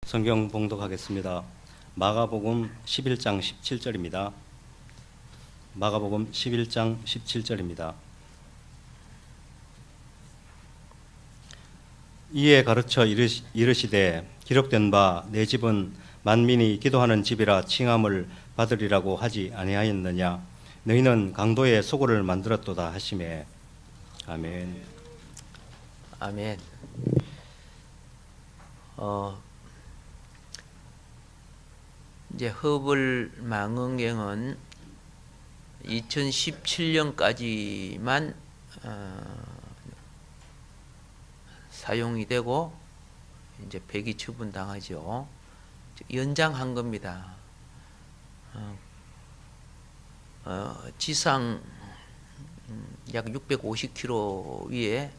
성경 봉독하겠습니다. 마가복음 11장 17절입니다. 마가복음 11장 17절입니다. 이에 가르쳐 이르시되 기록된 바 내 집은 만민이 기도하는 집이라 칭함을 받으리라고 하지 아니하였느냐. 너희는 강도의 소굴을 만들었도다 하시매. 아멘. 아멘. 이제 허블 망원경은 2017년까지만 사용이 되고 이제 폐기 처분당하죠. 연장한 겁니다. 지상 약 650km 위에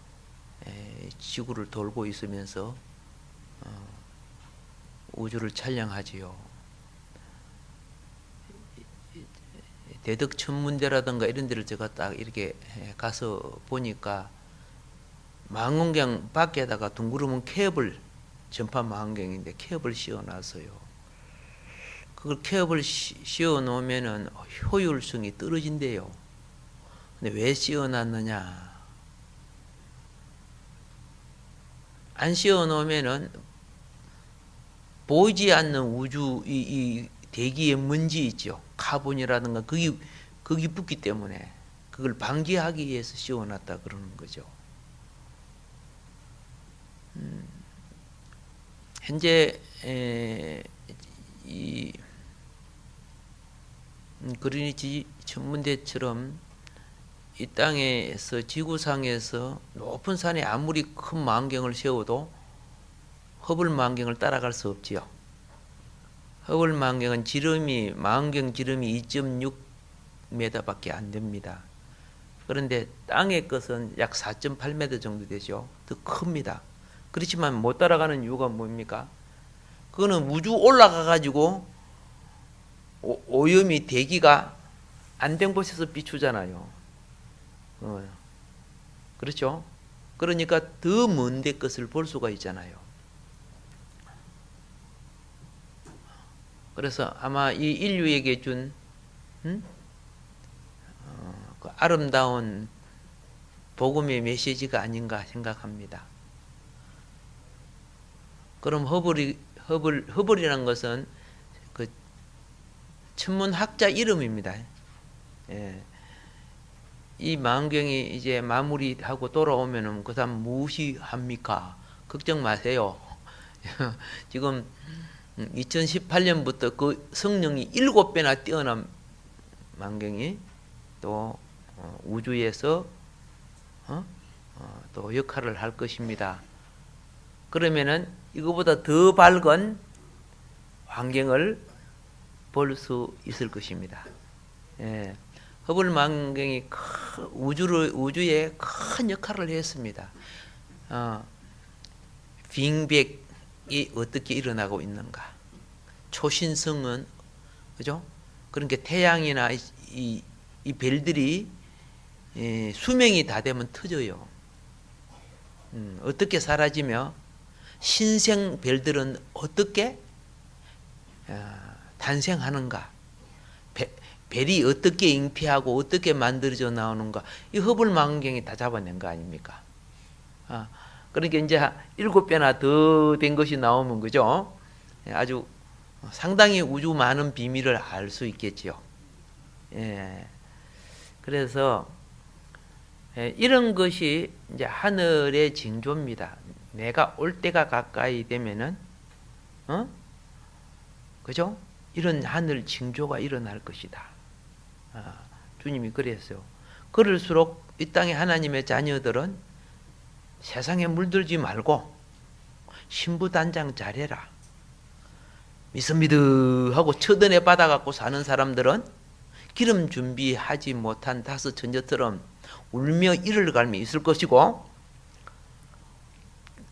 지구를 돌고 있으면서 우주를 촬영하지요. 대덕 천문대라든가 이런 데를 제가 딱 이렇게 가서 보니까 망원경 밖에다가 둥그러면 캡을, 전파 망원경인데 캡을 씌워놨어요. 그걸 캡을 씌워놓으면은 효율성이 떨어진대요. 근데 왜 씌워놨느냐? 안 씌워놓으면은 보이지 않는 우주, 이 대기의 먼지 있죠. 카본이라든가 거기 붙기 때문에 그걸 방지하기 위해서 씌워놨다 그러는 거죠. 현재 이 그리니치 천문대처럼 이 땅에서 지구상에서 높은 산에 아무리 큰 망원경을 세워도 허블 망원경을 따라갈 수 없지요. 허블 망원경은 망원경 지름이 2.6m밖에 안 됩니다. 그런데 땅의 것은 약 4.8m 정도 되죠. 더 큽니다. 그렇지만 못 따라가는 이유가 뭡니까? 그거는 우주 올라가 가지고 오염이 대기가 안 된 곳에서 비추잖아요. 그렇죠? 그러니까 더 먼 데 것을 볼 수가 있잖아요. 그래서 아마 이 인류에게 준 그 아름다운 복음의 메시지가 아닌가 생각합니다. 그럼 허블이라는 것은 그 천문학자 이름입니다. 예. 이 망원경이 이제 마무리하고 돌아오면은 그다음 무엇이 합니까? 걱정 마세요. 지금 2018년부터 그 성능이 7배나 뛰어난 망원경이 또 우주에서 또 역할을 할 것입니다. 그러면은 이거보다 더 밝은 환경을 볼 수 있을 것입니다. 예. 허블 망원경이 우주에 큰 역할을 했습니다. 빙백이 어떻게 일어나고 있는가? 초신성은 그죠? 그러니까 태양이나 이 별들이 수명이 다 되면 터져요. 어떻게 사라지며 신생 별들은 어떻게 탄생하는가? 별이 어떻게 잉태하고 어떻게 만들어져 나오는가? 이 허블 망원경이 다 잡아낸 거 아닙니까? 그러니까 이제 7배나 더 된 것이 나오면 그죠? 아주 상당히 우주 많은 비밀을 알 수 있겠죠. 예. 그래서 이런 것이 이제 하늘의 징조입니다. 내가 올 때가 가까이 되면은, 그죠? 이런 하늘 징조가 일어날 것이다. 주님이 그랬어요. 그럴수록 이 땅의 하나님의 자녀들은 세상에 물들지 말고 신부단장 잘해라. 미스미드하고 처던에 받아갖고 사는 사람들은 기름 준비하지 못한 다섯 천녀처럼 울며 이를 갈며 있을 것이고,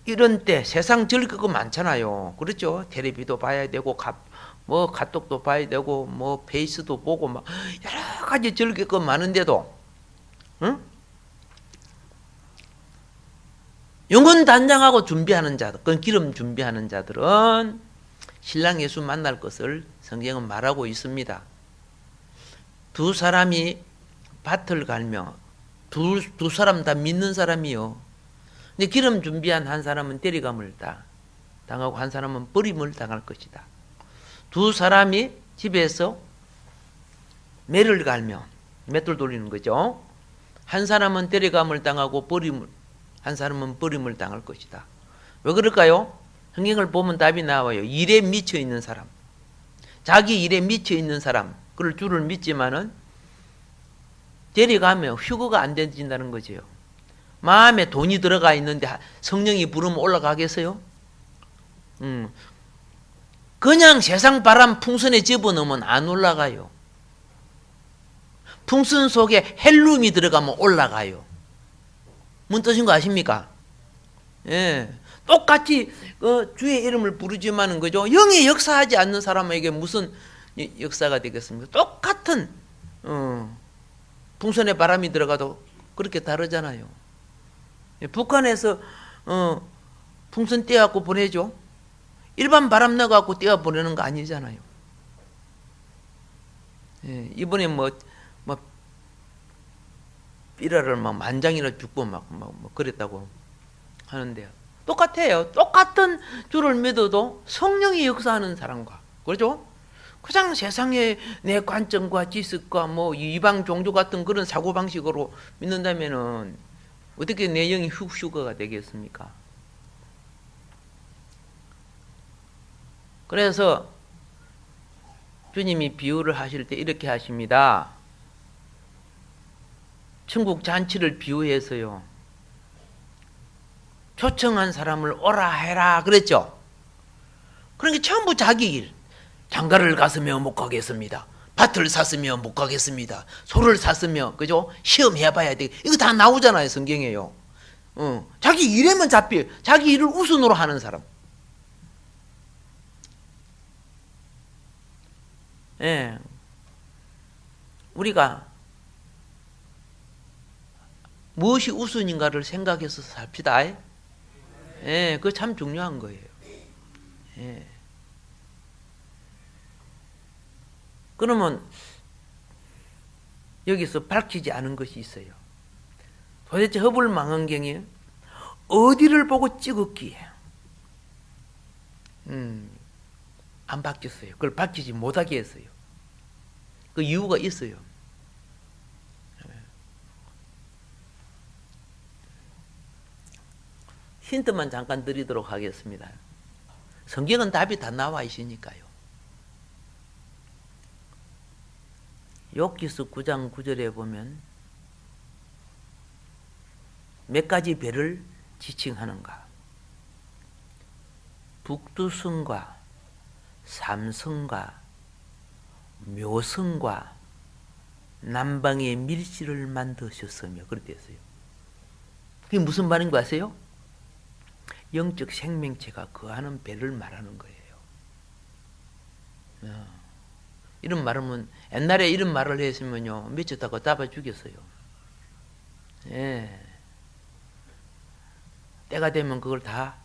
이런 때 세상 즐길 거 많잖아요. 그렇죠? 텔레비도 봐야 되고 카톡도 봐야 되고 페이스도 보고 막 여러 가지 즐길 거 많은데도 영혼 단장하고 준비하는 자들, 그 기름 준비하는 자들은 신랑 예수 만날 것을 성경은 말하고 있습니다. 두 사람이 밭을 갈며 두 사람 다 믿는 사람이요. 근데 기름 준비한 한 사람은 때리감을 당하고 한 사람은 버림을 당할 것이다. 두 사람이 집에서 매를 갈며 맷돌 돌리는 거죠. 한 사람은 때리감을 당하고 한 사람은 버림을 당할 것이다. 왜 그럴까요? 성경을 보면 답이 나와요. 일에 미쳐 있는 사람, 자기 일에 미쳐 있는 사람, 그를 주를 믿지만은 데려가면 휴거가 안 된다는 거지요. 마음에 돈이 들어가 있는데 성령이 부르면 올라가겠어요? 그냥 세상 바람 풍선에 집어넣으면 안 올라가요. 풍선 속에 헬륨이 들어가면 올라가요. 뭔 뜻인 거 아십니까? 예. 똑같이 주의 이름을 부르지만은 그죠? 영이 역사하지 않는 사람에게 무슨 역사가 되겠습니까? 똑같은 풍선에 바람이 들어가도 그렇게 다르잖아요. 북한에서 풍선 떼어갖고 보내죠. 일반 바람 넣어갖고 떼어 보내는 거 아니잖아요. 예, 이번에 삐라를 막 만장이나 죽고 막 그랬다고 하는데요. 똑같아요. 똑같은 주를 믿어도 성령이 역사하는 사람과, 그렇죠? 그냥 세상의 내 관점과 지식과 이방 종교 같은 그런 사고방식으로 믿는다면은 어떻게 내 영이 휴거가 되겠습니까? 그래서 주님이 비유를 하실 때 이렇게 하십니다. 천국 잔치를 비유해서요. 초청한 사람을 오라 해라 그랬죠. 그러니까 전부 자기 일. 장가를 갔으면 못 가겠습니다. 밭을 샀으면 못 가겠습니다. 소를 샀으면 그죠? 시험해봐야 돼. 이거 다 나오잖아요, 성경에요. 자기 일에만 잡혀. 자기 일을 우선으로 하는 사람. 예. 우리가 무엇이 우선인가를 생각해서 삽시다. 예, 그거 참 중요한 거예요. 예. 그러면 여기서 밝히지 않은 것이 있어요. 도대체 허불망원경이 어디를 보고 찍었기에 안 밝혔어요. 그걸 밝히지 못하게 했어요. 그 이유가 있어요. 힌트만 잠깐 드리도록 하겠습니다. 성경은 답이 다 나와 있으니까요. 욥기서 9장 9절에 보면 몇 가지 배를 지칭하는가? 북두성과 삼성과 묘성과 남방의 밀실을 만드셨으며 그렇게 했어요. 그게 무슨 말인 거 아세요? 영적 생명체가 거하는 배를 말하는 거예요. 이런 말하면 옛날에 이런 말을 했으면요 미쳤다고 잡아 죽였어요. 예. 때가 되면 그걸 다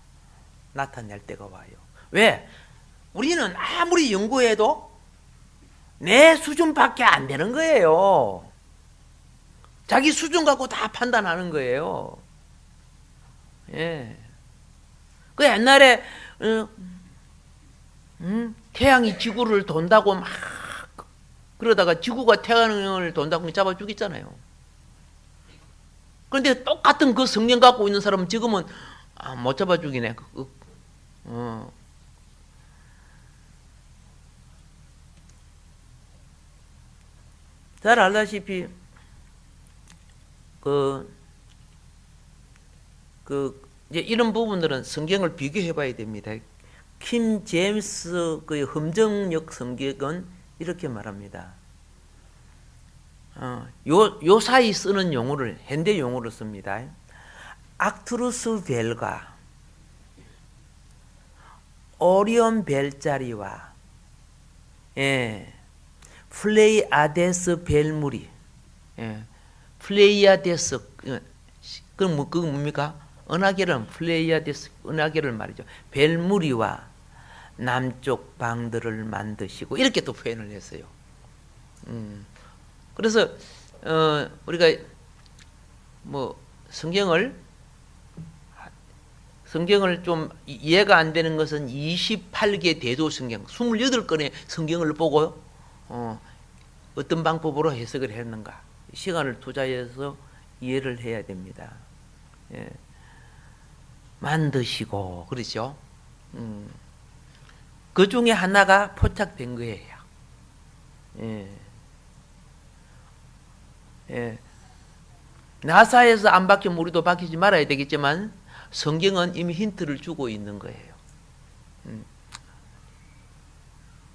나타낼 때가 와요. 왜? 우리는 아무리 연구해도 내 수준밖에 안 되는 거예요. 자기 수준 갖고 다 판단하는 거예요. 예. 그 옛날에 태양이 지구를 돈다고 막 그러다가 지구가 태양을 돈다고 잡아 죽였잖아요. 그런데 똑같은 그 성령 갖고 있는 사람은 지금은 못 잡아 죽이네. 잘 알다시피 이제 이런 부분들은 성경을 비교해 봐야 됩니다. 킴 제임스 그 흠정역 성경은 이렇게 말합니다. 요 사이 쓰는 용어를 현대 용어로 씁니다. 악투루스 벨과 오리온 벨자리와 플레이아데스 벨무리, 플레이아데스 그건 뭡니까? 은하계는 플레이아데스 은하계를 말이죠. 벨무리와 남쪽 방들을 만드시고 이렇게 또 표현을 했어요. 그래서 우리가 뭐 성경을 좀 이해가 안 되는 것은 28개 대도 성경, 28권의 성경을 보고 어떤 방법으로 해석을 했는가 시간을 투자해서 이해를 해야 됩니다. 예. 만드시고 그렇죠. 그 중에 하나가 포착된 거예요. 예. 예. 나사에서 안 박히면 우리도 박히지 말아야 되겠지만 성경은 이미 힌트를 주고 있는 거예요.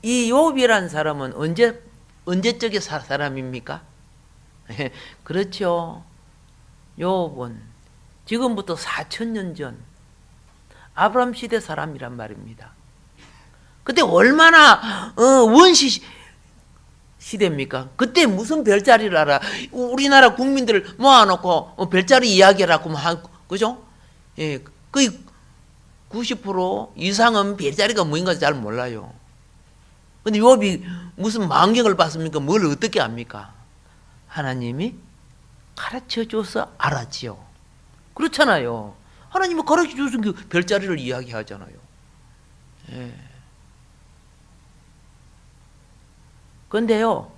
이 욥이란 사람은 언제적의 사람입니까? 그렇죠. 욥은 지금부터 4,000년 전 아브라함 시대 사람이란 말입니다. 그때 얼마나 원시 시대입니까? 그때 무슨 별자리를 알아? 우리나라 국민들을 모아놓고 별자리 이야기라고 그죠? 예, 거의 90% 이상은 별자리가 뭐인가 잘 몰라요. 근데 욥이 무슨 망경을 봤습니까? 뭘 어떻게 압니까? 하나님이 가르쳐줘서 알았지요. 그렇잖아요. 하나님이 가르쳐줘서 그 별자리를 이야기하잖아요. 예. 그런데요,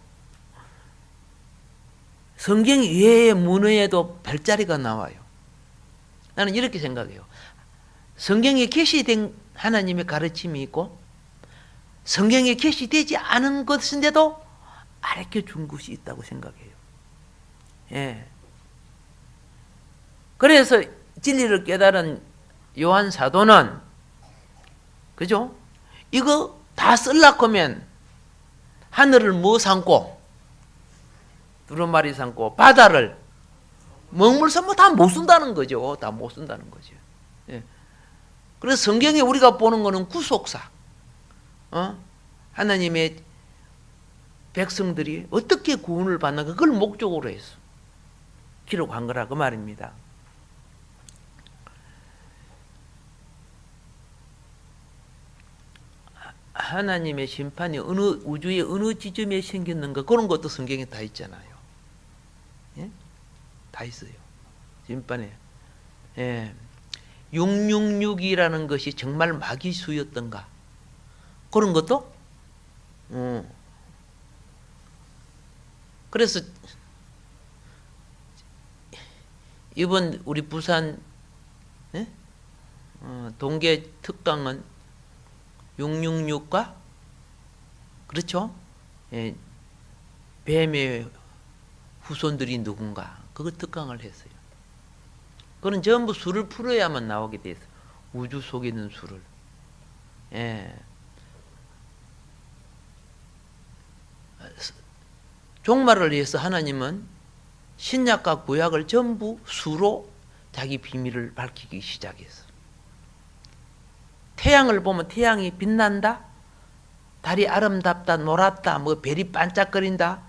성경 외의 문헌에도 별자리가 나와요. 나는 이렇게 생각해요. 성경에 계시된 하나님의 가르침이 있고 성경에 계시되지 않은 것인데도 가르쳐 준 것이 있다고 생각해요. 예. 그래서 진리를 깨달은 요한 사도는 그죠? 이거 다 쓰려고 하면 하늘을 뭐 삼고 두루마리 삼고 바다를 먹물 삼고 다 못 쓴다는 거죠. 다 못 쓴다는 거죠. 예. 그래서 성경에 우리가 보는 거는 구속사, 하나님의 백성들이 어떻게 구원을 받는가 그걸 목적으로 해서 기록한 거라 그 말입니다. 하나님의 심판이 어느 우주의 어느 지점에 생겼는가 그런 것도 성경에 다 있잖아요. 예? 다 있어요. 심판에. 예. 666이라는 것이 정말 마귀수였던가 그런 것도 그래서 이번 우리 부산 예? 동계 특강은 666과 그렇죠? 예, 뱀의 후손들이 누군가 그거 특강을 했어요. 그건 전부 수를 풀어야만 나오게 돼 있어요. 우주 속에 있는 수를. 예. 종말을 위해서 하나님은 신약과 구약을 전부 수로 자기 비밀을 밝히기 시작했어. 태양을 보면 태양이 빛난다, 달이 아름답다, 노랗다, 뭐 별이 반짝거린다.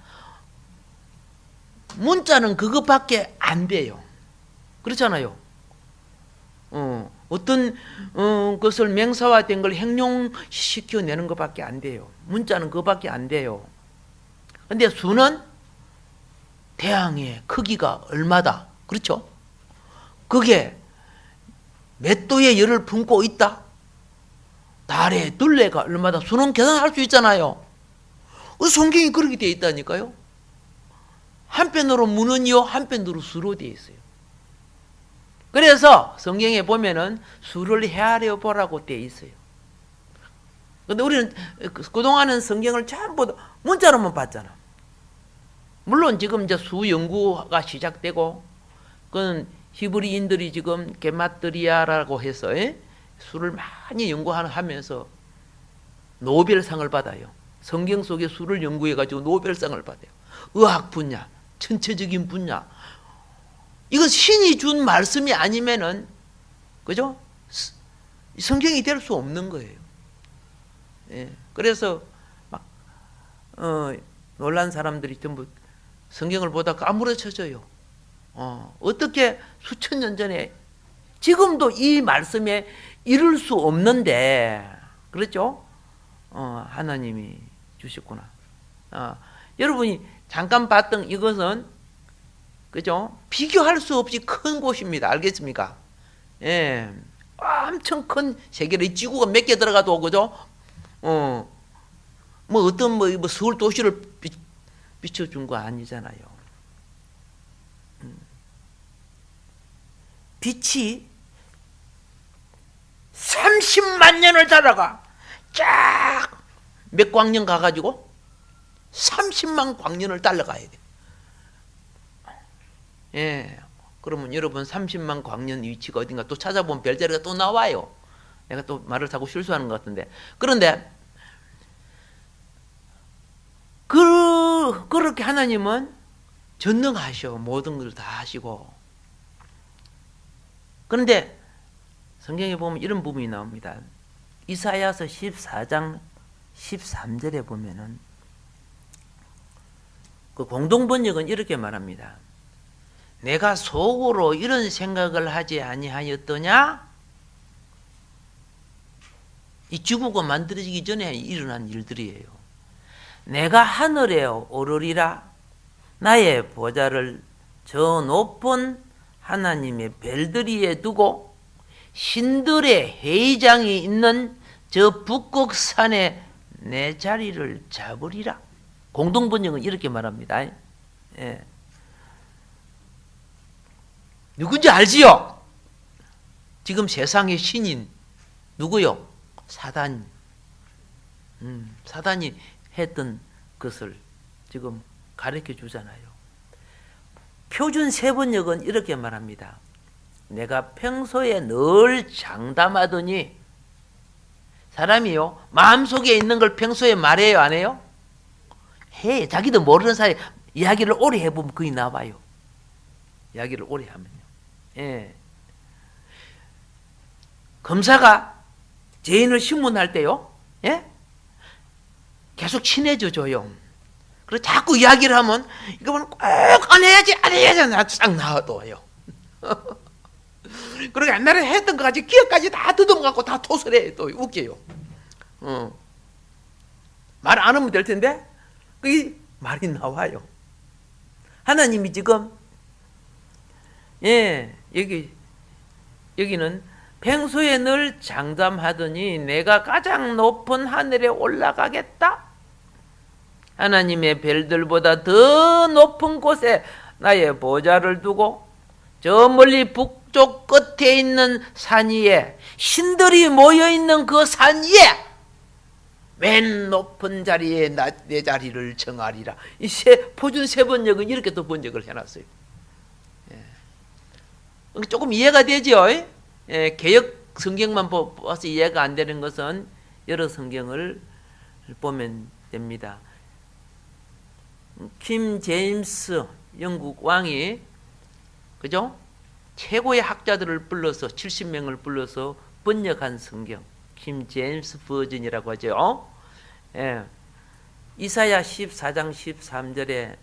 문자는 그것밖에 안 돼요. 그렇잖아요. 어떤 것을 맹사화된 걸 행용시켜내는 것밖에 안 돼요. 문자는 그것밖에 안 돼요. 근데 수는 태양의 크기가 얼마다. 그렇죠? 그게 몇 도의 열을 품고 있다. 달의 둘레가 얼마다. 수는 계산할 수 있잖아요. 성경이 그렇게 되어 있다니까요. 한편으로 문은요, 한편으로 수로 되어 있어요. 그래서 성경에 보면은 수를 헤아려 보라고 되어 있어요. 근데 우리는 그동안은 성경을 전부 문자로만 봤잖아. 물론 지금 이제 수 연구가 시작되고, 그건 히브리인들이 지금 게마트리아라고 해서 수를 많이 연구하면서 노벨상을 받아요. 성경 속의 수를 연구해가지고 노벨상을 받아요. 의학 분야, 전체적인 분야. 이거 신이 준 말씀이 아니면은, 그죠? 성경이 될 수 없는 거예요. 예. 그래서 막, 놀란 사람들이 전부 성경을 보다가 까무러쳐져요. 어떻게 수천 년 전에, 지금도 이 말씀에 이룰 수 없는데, 그렇죠? 하나님이 주셨구나. 여러분이 잠깐 봤던 이것은 그죠? 비교할 수 없이 큰 곳입니다. 알겠습니까? 예, 엄청 큰 세계의 지구가 몇 개 들어가도 그죠? 뭐 어떤 뭐 서울 도시를 비춰준 거 아니잖아요. 빛이 30만 년을 달아가 쫙 몇 광년 가가지고 30만 광년을 달려가야 돼. 예, 그러면 여러분 30만 광년 위치가 어딘가 또 찾아보면 별자리가 또 나와요. 내가 또 말을 타고 실수하는 것 같은데. 그런데 그렇게 하나님은 전능하셔. 모든 걸 다 하시고. 그런데 성경에 보면 이런 부분이 나옵니다. 이사야서 14장 13절에 보면은 그 공동번역은 이렇게 말합니다. 내가 속으로 이런 생각을 하지 아니하였더냐? 이 지구가 만들어지기 전에 일어난 일들이에요. 내가 하늘에 오르리라. 나의 보좌를 저 높은 하나님의 별들이에 두고 신들의 회의장이 있는 저 북극산에 내 자리를 잡으리라. 공동번역은 이렇게 말합니다. 예. 누군지 알지요? 지금 세상의 신인 누구요? 사단. 사단이 했던 것을 지금 가르쳐 주잖아요. 표준 세번역은 이렇게 말합니다. 내가 평소에 늘 장담하더니 사람이요 마음속에 있는 걸 평소에 말해요 안 해요? 해. 자기도 모르는 사이 이야기를 오래 해보면 그게 나와요. 이야기를 오래 하면요. 예. 검사가 죄인을 신문할 때요, 예? 계속 친해져 줘요. 그래서 자꾸 이야기를 하면 이거는 꼭 안 해야지 싹 나와둬요. 그리고 옛날에 했던 것까지 기억까지 다 더듬어갖고 다 토설해. 또 웃겨요. 말 안 하면 될 텐데 그게 말이 나와요. 하나님이 지금 예, 여기는 평소에 늘 장담하더니 내가 가장 높은 하늘에 올라가겠다. 하나님의 별들보다 더 높은 곳에 나의 보좌를 두고 저 멀리 북쪽 끝에 있는 산 위에 신들이 모여있는 그 산 위에 맨 높은 자리에 내 자리를 정하리라. 이 표준 세번역은 이렇게 또 번역을 해놨어요. 예. 조금 이해가 되죠? 예, 개역 성경만 봐서 이해가 안 되는 것은 여러 성경을 보면 됩니다. 킴 제임스 영국 왕이 그죠? 최고의 학자들을 불러서 70명을 불러서 번역한 성경 킴 제임스 버전이라고 하죠. 예. 이사야 14장 13절에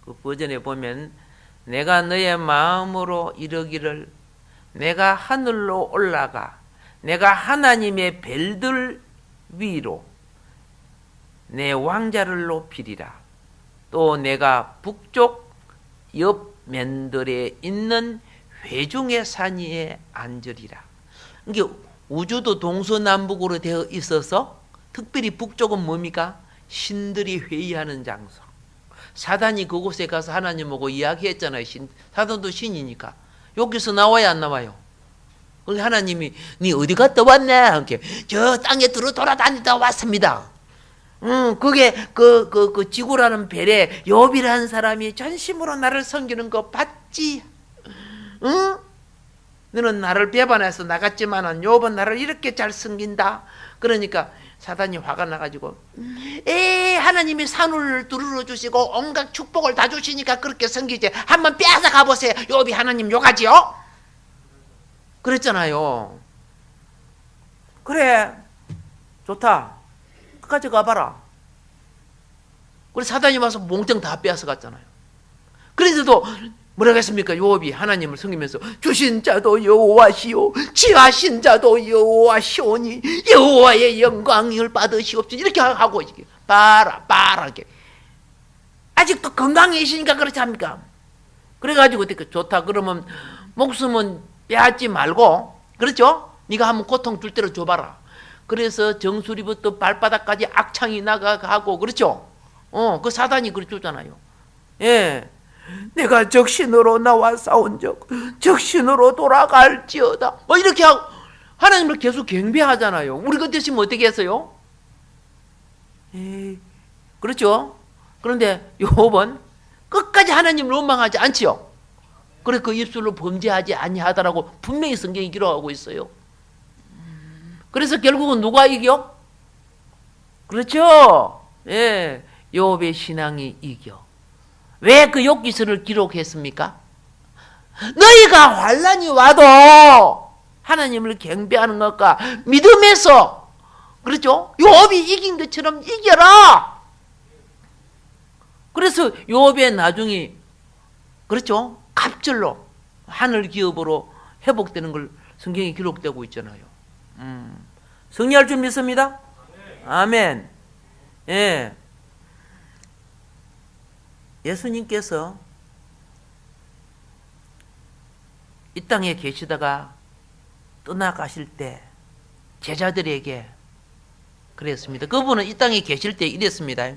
그 버전에 보면 내가 너의 마음으로 이르기를 내가 하늘로 올라가 내가 하나님의 별들 위로 내 왕자를 높이리라. 또 내가 북쪽 옆면들에 있는 회중의 산 위에 앉으리라. 이게 우주도 동서남북으로 되어 있어서 특별히 북쪽은 뭡니까? 신들이 회의하는 장소. 사단이 그곳에 가서 하나님하고 이야기했잖아요. 사단도 신이니까. 여기서 나와야 안 나와요? 그래서 하나님이 니 어디 갔다 왔냐? 이렇게 저 땅에 돌아다니다 왔습니다. 그게 그 지구라는 별에 욥이라는 사람이 전심으로 나를 섬기는 거 봤지? 응? 너는 나를 배반해서 나갔지만은 욥은 나를 이렇게 잘 섬긴다. 그러니까 사단이 화가 나가지고 하나님이 산을 두루러 주시고 온갖 축복을 다 주시니까 그렇게 섬기지. 한번 빼앗아 가보세요. 욥이 하나님 욕하지요? 그랬잖아요. 그래 좋다. 끝까지 가봐라. 그래서 사단이 와서 몽땅 다 빼앗아 갔잖아요. 그런데도 뭐라고 했습니까? 요업이 하나님을 섬기면서 주신 자도 여호와시오 지하신 자도 여호와시오니 여호와의 영광을 받으시옵소서 이렇게 하고 바라게 아직도 건강이시니까 그렇지 않습니까? 그래가지고 어떻게 좋다 그러면 목숨은 빼앗지 말고 그렇죠? 네가 한번 고통 줄 대로 줘봐라. 그래서 정수리부터 발바닥까지 악창이 나가고 그렇죠? 그 사단이 그렇게 주잖아요. 예. 내가 적신으로 나와 싸운 적 적신으로 돌아갈지어다 뭐 이렇게 하고 하나님을 계속 경배하잖아요. 우리 같으시면 어떻게 했어요? 그렇죠? 그런데 욥은 끝까지 하나님을 원망하지 않지요. 그래 그 입술로 범죄하지 아니하다라고 분명히 성경이 기록하고 있어요. 그래서 결국은 누가 이겨? 그렇죠? 예, 욥의 신앙이 이겨. 왜 그 욥기서를 기록했습니까? 너희가 환난이 와도 하나님을 경배하는 것과 믿음에서 그렇죠? 욥이 이긴 것처럼 이겨라. 그래서 욥의 나중이 그렇죠? 갑절로 하늘 기업으로 회복되는 걸 성경에 기록되고 있잖아요. 승리할 줄 믿습니다. 아멘. 예. 예수님께서 이 땅에 계시다가 떠나가실 때 제자들에게 그랬습니다. 그분은 이 땅에 계실 때 이랬습니다.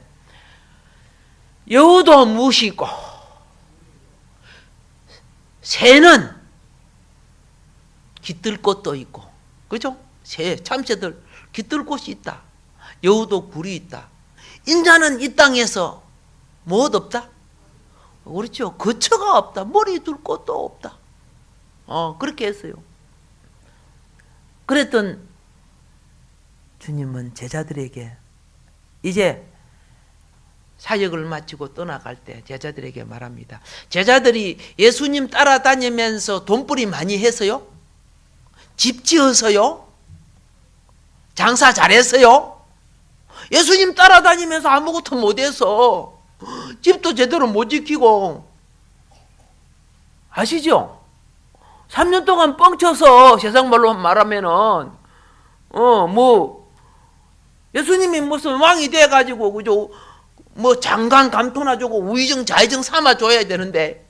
여우도 무시고 새는 깃들 곳도 있고 그렇죠? 새, 참새들 깃들 곳이 있다. 여우도 굴이 있다. 인자는 이 땅에서 무엇 없다? 그렇죠. 거처가 없다. 머리 둘 곳도 없다. 그렇게 했어요. 그랬던 주님은 제자들에게 이제 사역을 마치고 떠나갈 때 제자들에게 말합니다. 제자들이 예수님 따라다니면서 돈벌이 많이 해서요? 집 지어서요? 장사 잘했어요? 예수님 따라다니면서 아무것도 못해서 집도 제대로 못 지키고 아시죠? 3년 동안 뻥쳐서 세상 말로 말하면은 예수님이 무슨 왕이 돼가지고 그죠? 뭐 장관 감토나 주고 우의정 좌의정 삼아 줘야 되는데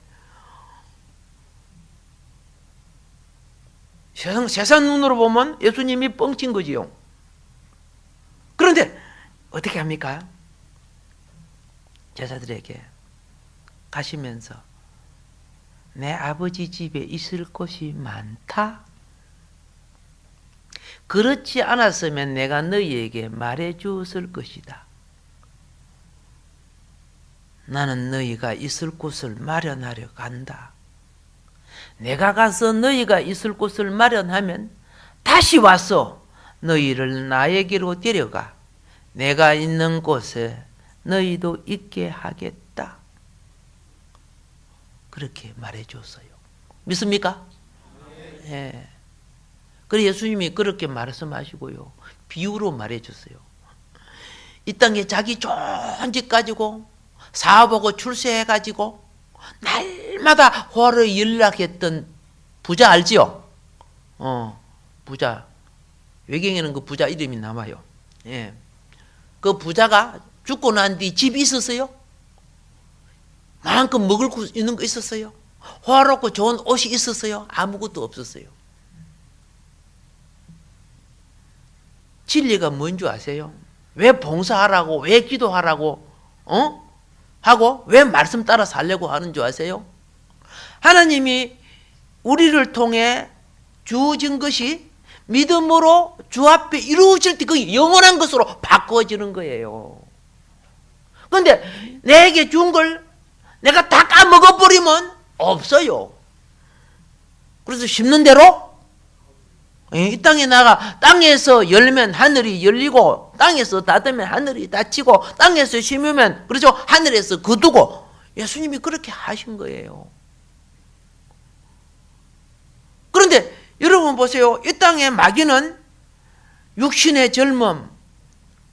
세상 눈으로 보면 예수님이 뻥친 거지요. 그런데 어떻게 합니까? 제자들에게 가시면서 내 아버지 집에 있을 곳이 많다. 그렇지 않았으면 내가 너희에게 말해 주었을 것이다. 나는 너희가 있을 곳을 마련하려 간다. 내가 가서 너희가 있을 곳을 마련하면 다시 와서 너희를 나에게로 데려가 내가 있는 곳에 너희도 있게 하겠다. 그렇게 말해 줬어요. 믿습니까? 예. 그래 예수님이 그렇게 말씀하시고요. 비유로 말해 줬어요. 이 땅에 자기 좋은 집 가지고 사업하고 출세해 가지고 날마다 화를 연락했던 부자 알지요? 부자. 외경에는 그 부자 이름이 남아요. 예. 그 부자가 죽고 난 뒤 집이 있었어요? 마음껏 먹을 수 있는 거 있었어요? 화롭고 좋은 옷이 있었어요? 아무것도 없었어요. 진리가 뭔 줄 아세요? 왜 봉사하라고, 왜 기도하라고, 하고 왜 말씀 따라 살려고 하는 줄 아세요? 하나님이 우리를 통해 주어진 것이 믿음으로 주 앞에 이루어질 때 그 영원한 것으로 바꿔지는 거예요. 그런데 내게 준 걸 내가 다 까먹어버리면 없어요. 그래서 심는 대로 이 땅에 나가 땅에서 열면 하늘이 열리고 땅에서 닫으면 하늘이 닫히고 땅에서 심으면 그렇죠? 하늘에서 거두고 예수님이 그렇게 하신 거예요. 그런데 여러분 보세요. 이 땅의 마귀는 육신의 젊음,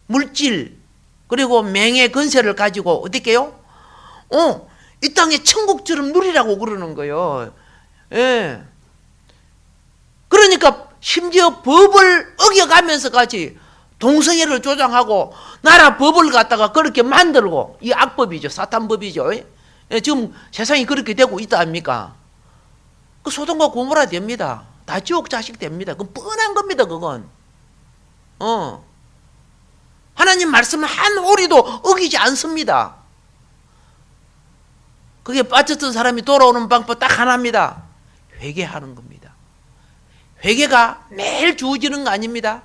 물질 그리고 맹의 건세를 가지고 어떻게 해요? 이 땅에 천국처럼 누리라고 그러는 거예요. 예. 그러니까 심지어 법을 어겨가면서까지 동성애를 조장하고 나라 법을 갖다가 그렇게 만들고, 이 악법이죠. 사탄법이죠. 예. 지금 세상이 그렇게 되고 있다 아닙니까? 그 소돔과 고모라 됩니다. 다 지옥 자식 됩니다. 그건 뻔한 겁니다. 그건. 하나님 말씀 한 오리도 어기지 않습니다. 그게 빠졌던 사람이 돌아오는 방법 딱 하나입니다. 회개하는 겁니다. 회개가 매일 주어지는 거 아닙니다.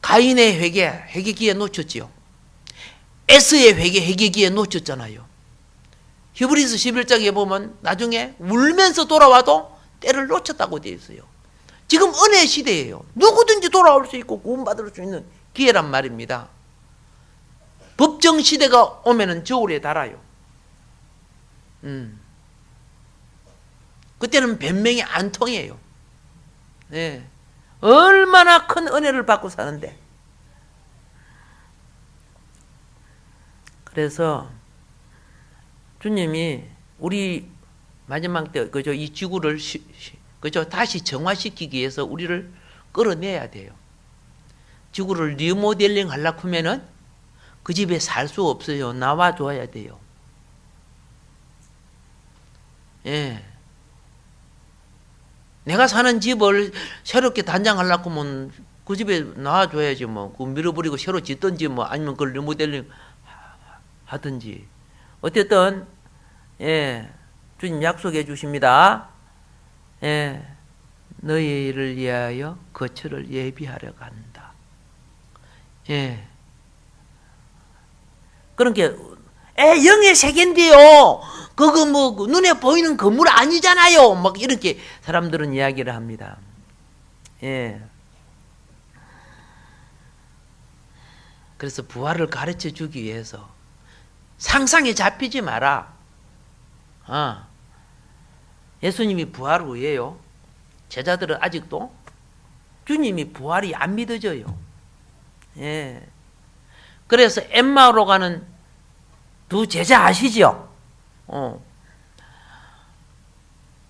가인의 회개기에 놓쳤지요. 에스의 회개기에 놓쳤잖아요. 히브리서 11장에 보면 나중에 울면서 돌아와도 때를 놓쳤다고 되어 있어요. 지금 은혜 시대예요. 누구든지 돌아올 수 있고 구원받을 수 있는 기회란 말입니다. 법정 시대가 오면은 저울에 달아요. 그때는 변명이 안 통해요. 네. 얼마나 큰 은혜를 받고 사는데. 그래서 주님이 우리 마지막 때 그저 이 지구를 그저 다시 정화시키기 위해서 우리를 끌어내야 돼요. 지구를 리모델링 하려고 하면은 그 집에 살 수 없어요. 나와줘야 돼요. 예. 내가 사는 집을 새롭게 단장하려고 하면 그 집에 나와줘야지 뭐. 그 밀어버리고 새로 짓든지 뭐 아니면 그걸 리모델링 하든지. 어쨌든 예, 주님 약속해 주십니다. 예, 너희를 위하여 거처를 예비하려 간다. 예. 그러니까 영의 세계인데요. 그거 뭐 눈에 보이는 건물 아니잖아요. 막 이렇게 사람들은 이야기를 합니다. 예. 그래서 부활을 가르쳐 주기 위해서 상상에 잡히지 마라. 예수님이 부활 후에요. 제자들은 아직도 주님이 부활이 안 믿어져요. 예. 그래서 엠마오로 가는 두 제자 아시죠?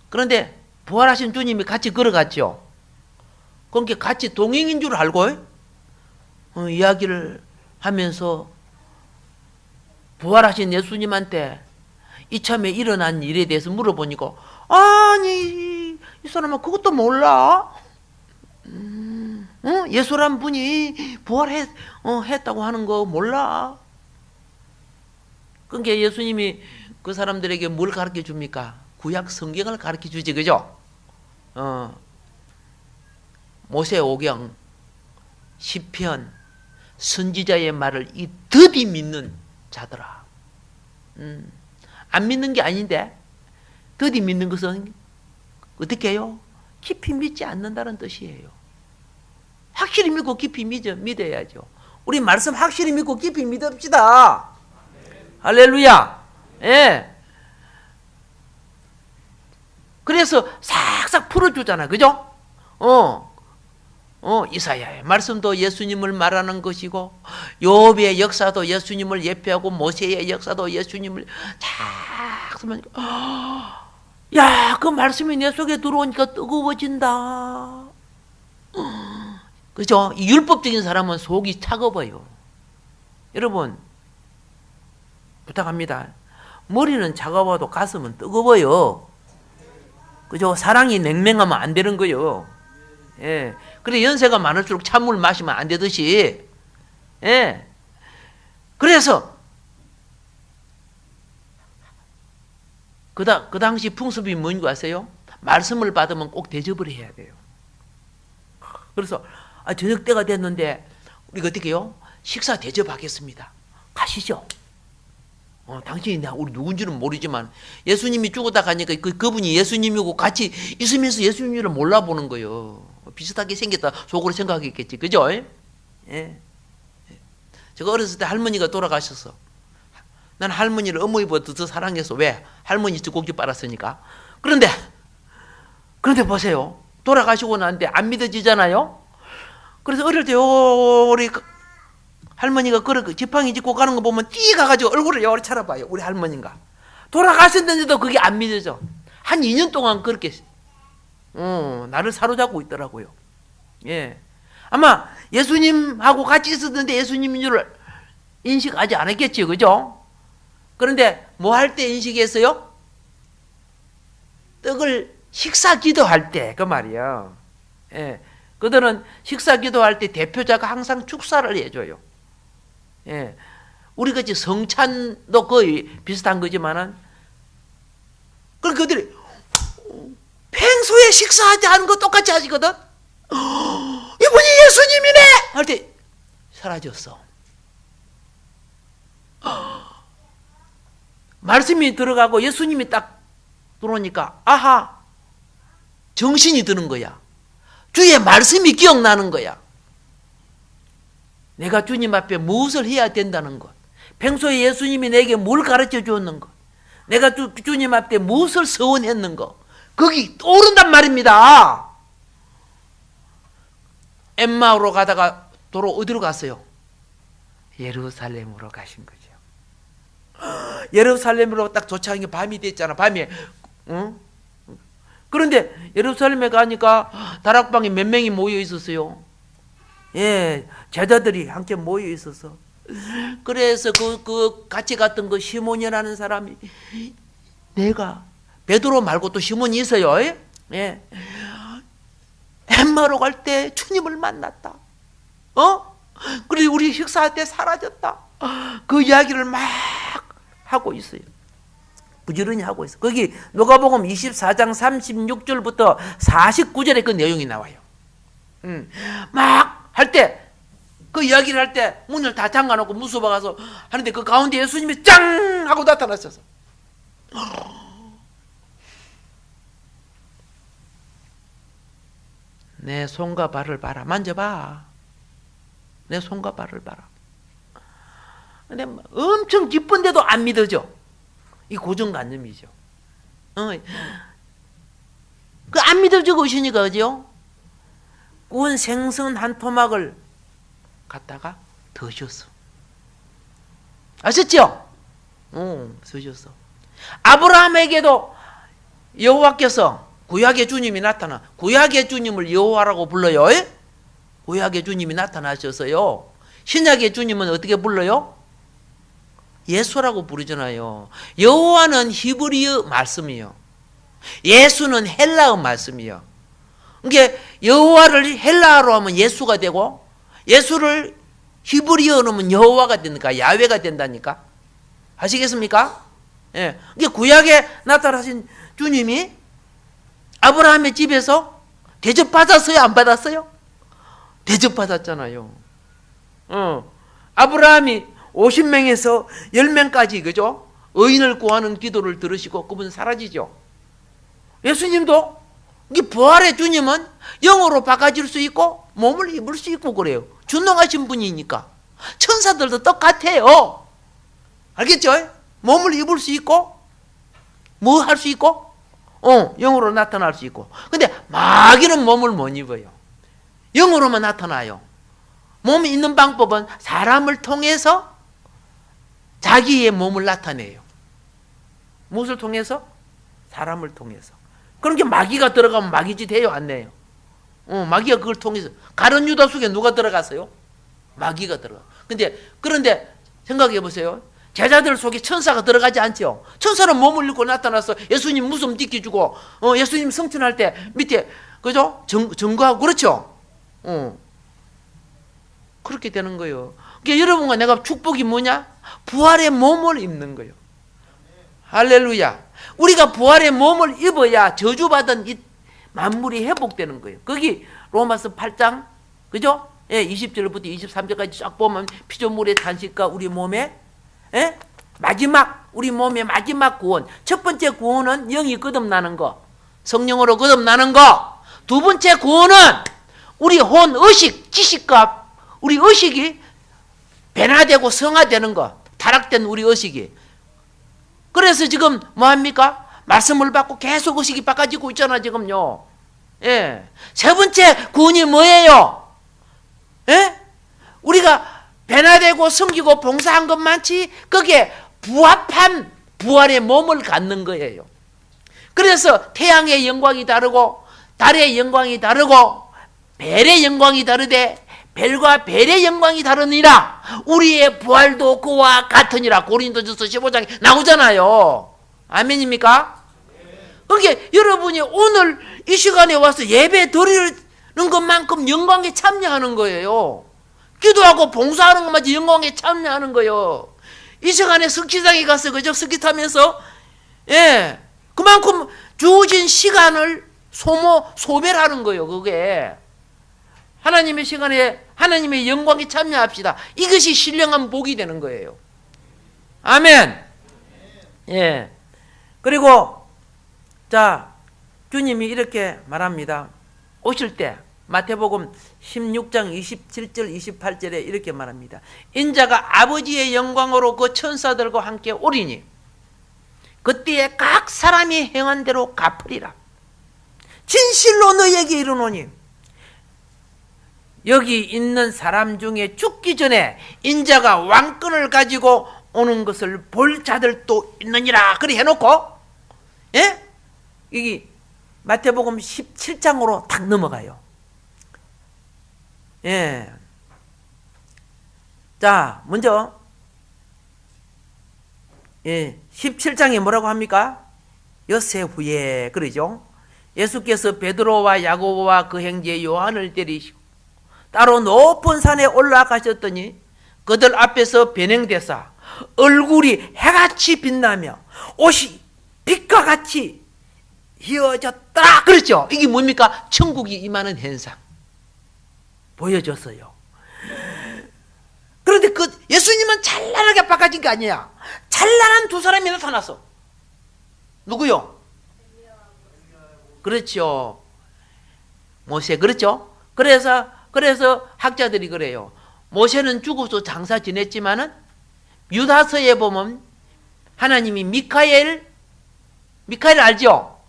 그런데 부활하신 주님이 같이 걸어갔죠. 그러니까 같이 동행인 줄 알고 이야기를 하면서 부활하신 예수님한테 이참에 일어난 일에 대해서 물어보니까 아니 이 사람은 그것도 몰라. 예수란 분이 부활했다고 하는 거 몰라. 그러니까 예수님이 그 사람들에게 뭘 가르쳐 줍니까? 구약 성경을 가르쳐 주지, 그죠? 모세오경, 시편, 선지자의 말을 이 더디 믿는 자들아. 안 믿는 게 아닌데 더디 믿는 것은 어떻게 해요? 깊이 믿지 않는다는 뜻이에요. 확실히 믿고 깊이 믿어야죠. 우리 말씀 확실히 믿고 깊이 믿읍시다. 할렐루야. 예. 그래서 싹싹 풀어주잖아. 그죠? 이사야의 말씀도 예수님을 말하는 것이고, 욥의 역사도 예수님을 예표하고, 모세의 역사도 예수님을 쫙 쓰면, 야, 그 말씀이 내 속에 들어오니까 뜨거워진다. 그죠? 이 율법적인 사람은 속이 차가워요. 여러분, 부탁합니다. 머리는 차가워도 가슴은 뜨거워요. 그죠? 사랑이 냉랭하면 안 되는 거예요. 예. 그래 연세가 많을수록 찬물 마시면 안 되듯이. 예. 그래서 그 당시 풍습이 뭔지 아세요? 말씀을 받으면 꼭 대접을 해야 돼요. 그래서 저녁 때가 됐는데 우리가 어떻게 해요? 식사 대접하겠습니다. 가시죠. 당신이 우리 누군지는 모르지만 예수님이 죽었다 가니까 그분이 예수님이고 같이 있으면서 예수님을 몰라보는 거예요. 비슷하게 생겼다 속으로 생각했겠지. 그죠? 예. 제가 어렸을 때 할머니가 돌아가셨어. 난 할머니를 어머니보다 더 사랑해서. 왜? 할머니 젖꼭지 빨았으니까. 그런데 보세요. 돌아가시고 나는데 안 믿어지잖아요. 그래서 어릴 때 우리 할머니가 그렇게 지팡이 짚고 가는 거 보면 뛰어가가지고 얼굴을 요리 차려봐요. 우리 할머니가 돌아가셨는데도 그게 안 믿어져. 한 2년 동안 그렇게 나를 사로잡고 있더라고요. 예, 아마 예수님하고 같이 있었는데 예수님인 줄 인식하지 않았겠죠, 그죠? 그런데 뭐 할 때 인식했어요? 떡을 식사 기도할 때, 그 말이에요. 예, 그들은 식사 기도할 때 대표자가 항상 축사를 해줘요. 예, 우리 같이 성찬도 거의 비슷한 거지만은, 그럼 그들이 평소에 식사하지 않은 거 똑같이 하시거든. 이분이 예수님이네 할 때 사라졌어. 말씀이 들어가고 예수님이 딱 들어오니까 아하, 정신이 드는 거야. 주의 말씀이 기억나는 거야. 내가 주님 앞에 무엇을 해야 된다는 것, 평소에 예수님이 내게 뭘 가르쳐 주었는 것, 내가 주님 앞에 무엇을 서원했는 것, 거기 떠오른단 말입니다. 엠마오로 가다가 도로 어디로 갔어요? 예루살렘으로 가신 거죠. 예루살렘으로 딱 도착한 게 밤이 됐잖아. 밤에. 응? 그런데 예루살렘에 가니까 다락방에 몇 명이 모여 있었어요. 예, 제자들이 함께 모여 있어서. 그래서 그 같이 갔던 그 시몬이라는 사람이, 내가 베드로 말고 또 시몬이 있어요. 예. 엠마로 갈 때 주님을 만났다. 그래 우리 식사할 때 사라졌다. 그 이야기를 막 하고 있어요. 부지런히 하고 있어. 거기 누가복음 24장 36절부터 49절에 그 내용이 나와요. 막 할 때, 그 이야기를 할 때 문을 다 잠가놓고 무서워 가서 하는데 그 가운데 예수님이 짱 하고 나타나셔서, 내 손과 발을 봐라. 만져봐. 내 손과 발을 봐라. 근데 엄청 기쁜데도 안 믿어져. 이 고정관념이죠. 그 안 믿어지고 오시니까, 그죠? 구운 생선 한 토막을 갖다가 드셨어. 아셨죠? 드셨어. 아브라함에게도 여호와께서, 구약의 주님이 나타나, 구약의 주님을 여호와라고 불러요. 구약의 주님이 나타나셔서요. 신약의 주님은 어떻게 불러요? 예수라고 부르잖아요. 여호와는 히브리어 말씀이요, 예수는 헬라어 말씀이요. 그러니까 여호와를 헬라어로 하면 예수가 되고, 예수를 히브리어로 하면 여호와가 되니까, 야훼가 된다니까. 아시겠습니까? 예. 그러니까 구약에 나타나신 주님이 아브라함의 집에서 대접받았어요, 안 받았어요? 대접받았잖아요. 아브라함이 50명에서 10명까지, 그죠? 의인을 구하는 기도를 들으시고 그분 사라지죠. 예수님도, 이 부활의 주님은 영으로 바꿔질 수 있고 몸을 입을 수 있고 그래요. 준능하신 분이니까. 천사들도 똑같아요. 알겠죠? 몸을 입을 수 있고 뭐 할 수 있고 영으로 나타날 수 있고. 근데 마귀는 몸을 못 입어요. 영으로만 나타나요. 몸이 있는 방법은 사람을 통해서 자기의 몸을 나타내요. 무엇을 통해서? 사람을 통해서. 그러니까 마귀가 들어가면 마귀짓 해요, 안 해요? 마귀가 그걸 통해서. 가룟 유다 속에 누가 들어갔어요? 마귀가 들어가. 그런데 생각해 보세요. 제자들 속에 천사가 들어가지 않죠. 천사는 몸을 입고 나타나서 예수님 무덤 띠켜주고, 예수님 성천할 때 밑에, 그죠? 증거하고, 그렇죠? 그렇게 되는 거예요. 그러니까 여러분과 내가 축복이 뭐냐? 부활의 몸을 입는 거예요. 할렐루야. 우리가 부활의 몸을 입어야 저주받은 이 만물이 회복되는 거예요. 거기 로마서 8장, 그죠? 예, 20절부터 23절까지 쫙 보면 피조물의 탄식과 우리 몸의, 예? 우리 몸의 마지막 구원. 첫 번째 구원은 영이 거듭나는 거, 성령으로 거듭나는 거. 두 번째 구원은 우리 혼, 의식, 지식과 우리 의식이 변화되고 성화되는 거. 타락된 우리 의식이. 그래서 지금 뭐합니까? 말씀을 받고 계속 의식이 바꿔지고 있잖아, 지금요. 예. 세 번째 구원이 뭐예요? 예? 우리가 변화되고 섬기고 봉사한 것만치 거기에 부합한 부활의 몸을 갖는 거예요. 그래서 태양의 영광이 다르고 달의 영광이 다르고 벨의 영광이 다르되 벨과 벨의 영광이 다르니라. 우리의 부활도 그와 같으니라. 고린도전서 15장에 나오잖아요. 아멘입니까? 그게 여러분이 오늘 이 시간에 와서 예배 드리는 것만큼 영광에 참여하는 거예요. 기도하고 봉사하는 것마저 영광에 참여하는 거예요. 이 시간에 스키장에 가서 그저 스키 타면서 그만큼 주어진 시간을 소멸 하는 거예요. 그게 하나님의 시간에 하나님의 영광에 참여합시다. 이것이 신령한 복이 되는 거예요. 아멘. 그리고 자, 주님이 이렇게 말합니다. 오실 때 마태복음 16장 27절 28절에 이렇게 말합니다. 인자가 아버지의 영광으로 그 천사들과 함께 오리니 그때에 각 사람이 행한 대로 갚으리라. 진실로 너희에게 이르노니 여기 있는 사람 중에 죽기 전에 인자가 왕권을 가지고 오는 것을 볼 자들도 있느니라. 그래 해놓고 여기 마태복음 17장으로 딱 넘어가요. 자, 먼저 17장에 뭐라고 합니까? 엿새 후에 그러죠. 예수께서 베드로와 야고보와 그 형제 요한을 데리시고 따로 높은 산에 올라가셨더니 그들 앞에서 변행되사 얼굴이 해같이 빛나며 옷이 빛과 같이 휘어졌다. 그렇죠. 이게 뭡니까? 천국이 임하는 현상 보여줬어요. 그런데 그 예수님은 찬란하게 바꿔진 게 아니야. 찬란한 두 사람이 나타났어. 누구요? 그렇죠. 모세. 그렇죠. 그래서 학자들이 그래요. 모세는 죽어서 장사 지냈지만은 유다서에 보면 하나님이 미카엘 알죠?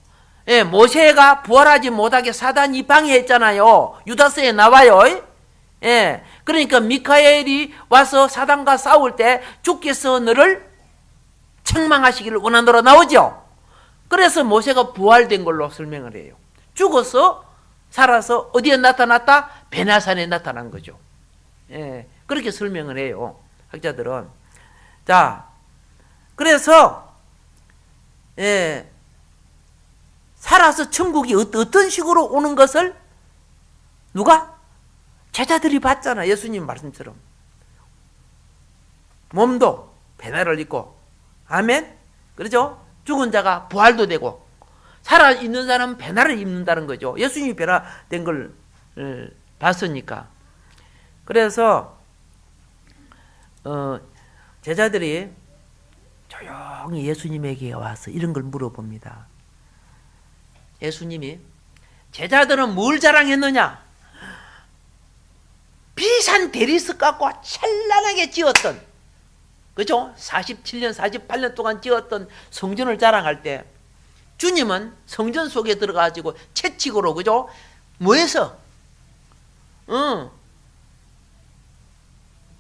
모세가 부활하지 못하게 사단이 방해했잖아요. 유다서에 나와요. 그러니까 미카엘이 와서 사단과 싸울 때 주께서 너를 책망하시기를 원하노라 나오죠. 그래서 모세가 부활된 걸로 설명을 해요. 죽어서 살아서 어디에 나타났다? 베나산에 나타난 거죠. 그렇게 설명을 해요. 학자들은. 자, 그래서 살아서 천국이 어떤 식으로 오는 것을 누가? 제자들이 봤잖아. 예수님 말씀처럼. 몸도 배날을 입고. 아멘? 그렇죠? 죽은 자가 부활도 되고 살아있는 사람은 배날을 입는다는 거죠. 예수님이 배날된 걸 봤으니까. 그래서 제자들이 조용히 예수님에게 와서 이런 걸 물어봅니다. 예수님이 제자들은 뭘 자랑했느냐? 비싼 대리석 갖고 찬란하게 지었던, 그죠? 47년 48년 동안 지었던 성전을 자랑할 때 주님은 성전 속에 들어가지고 채찍으로, 그죠? 뭐해서?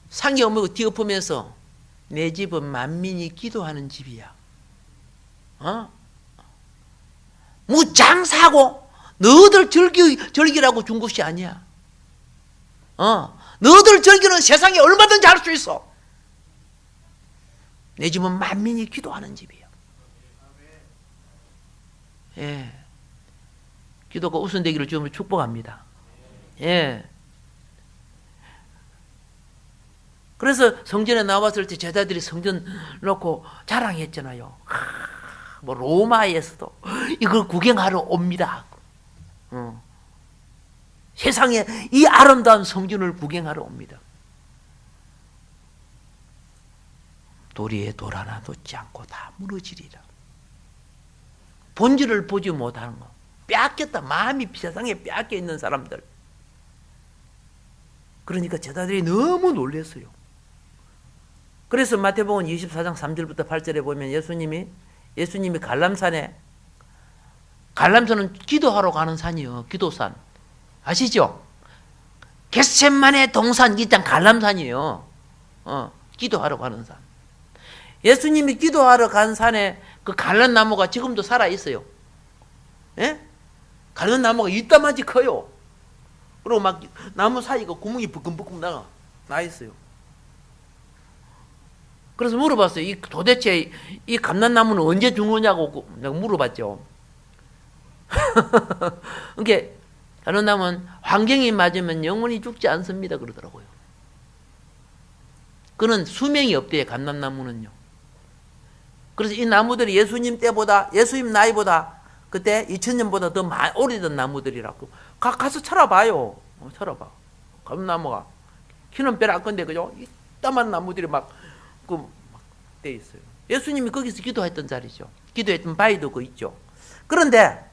상이 오므고 뒤엎으면서 내 집은 만민이 기도하는 집이야. 무장사하고 너희들 절기라고 준 것이 아니야. 너희들 절기는 세상에 얼마든지 할 수 있어. 내 집은 만민이 기도하는 집이야. 기도가 우선되기를 주님을 축복합니다. 그래서 성전에 나왔을 때 제자들이 성전 놓고 자랑했잖아요. 뭐 로마에서도 이걸 구경하러 옵니다. 세상에 이 아름다운 성전을 구경하러 옵니다. 도리에 돌 하나 놓지 않고 다 무너지리라. 본질을 보지 못하는 거. 빼앗겼다. 마음이 세상에 빼앗겨 있는 사람들. 그러니까 제자들이 너무 놀랐어요. 그래서 마태복음 24장 3절부터 8절에 보면 예수님이 갈람산은 기도하러 가는 산이요. 기도산. 아시죠? 겟세마네 동산, 이 땅 갈람산이에요. 기도하러 가는 산. 예수님이 기도하러 간 산에 그 갈란나무가 지금도 살아 있어요. 예? 갈란나무가 이따만치 커요. 그리고 막 나무 사이가 구멍이 부끔부끔 나 있어요. 그래서 물어봤어요. 도대체 이 감람나무는 언제 죽느냐고 내가 물어봤죠. 그러니까 감람나무는 환경이 맞으면 영원히 죽지 않습니다 그러더라고요. 그는 수명이 없대요. 감람나무는요. 그래서 이 나무들이 예수님 때보다, 예수님 나이보다 그때 2000년보다 더 오래된 나무들이라고. 가서 찾아봐요. 찾아봐. 감람나무가 키는 별 안 건데 그죠? 이따만 나무들이 돼 있어요. 예수님이 거기서 기도했던 자리죠. 기도했던 바위도 그 있죠. 그런데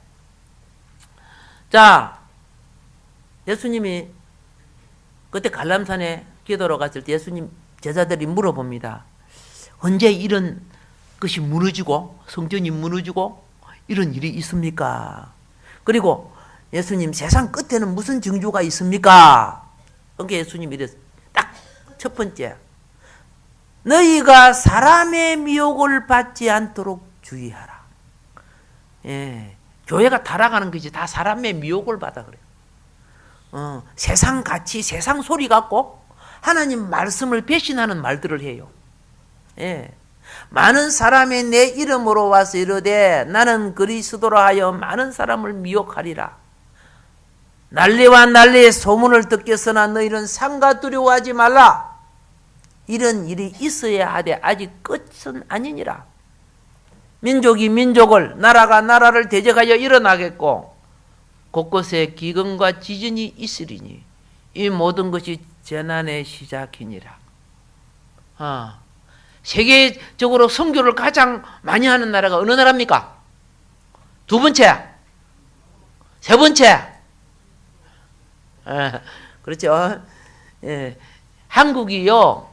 자, 예수님이 그때 갈람산에 기도로 갔을 때 예수님 제자들이 물어봅니다. 언제 이런 것이 무너지고 성전이 무너지고 이런 일이 있습니까? 그리고 예수님 세상 끝에는 무슨 징조가 있습니까? 그러니까 예수님이 이랬어요. 딱 첫 번째, 너희가 사람의 미혹을 받지 않도록 주의하라. 예, 교회가 타락하는 것이 다 사람의 미혹을 받아 그래요. 세상 가치, 세상 소리 갖고 하나님 말씀을 배신하는 말들을 해요. 예, 많은 사람이 내 이름으로 와서 이르되 나는 그리스도라 하여 많은 사람을 미혹하리라. 난리와 난리의 소문을 듣겠으나 너희는 상가 두려워하지 말라. 이런 일이 있어야 하되 아직 끝은 아니니라. 민족이 민족을, 나라가 나라를 대적하여 일어나겠고 곳곳에 기근과 지진이 있으리니 이 모든 것이 재난의 시작이니라. 세계적으로 선교를 가장 많이 하는 나라가 어느 나라입니까? 두 번째, 세 번째. 그렇죠. 예, 한국이요.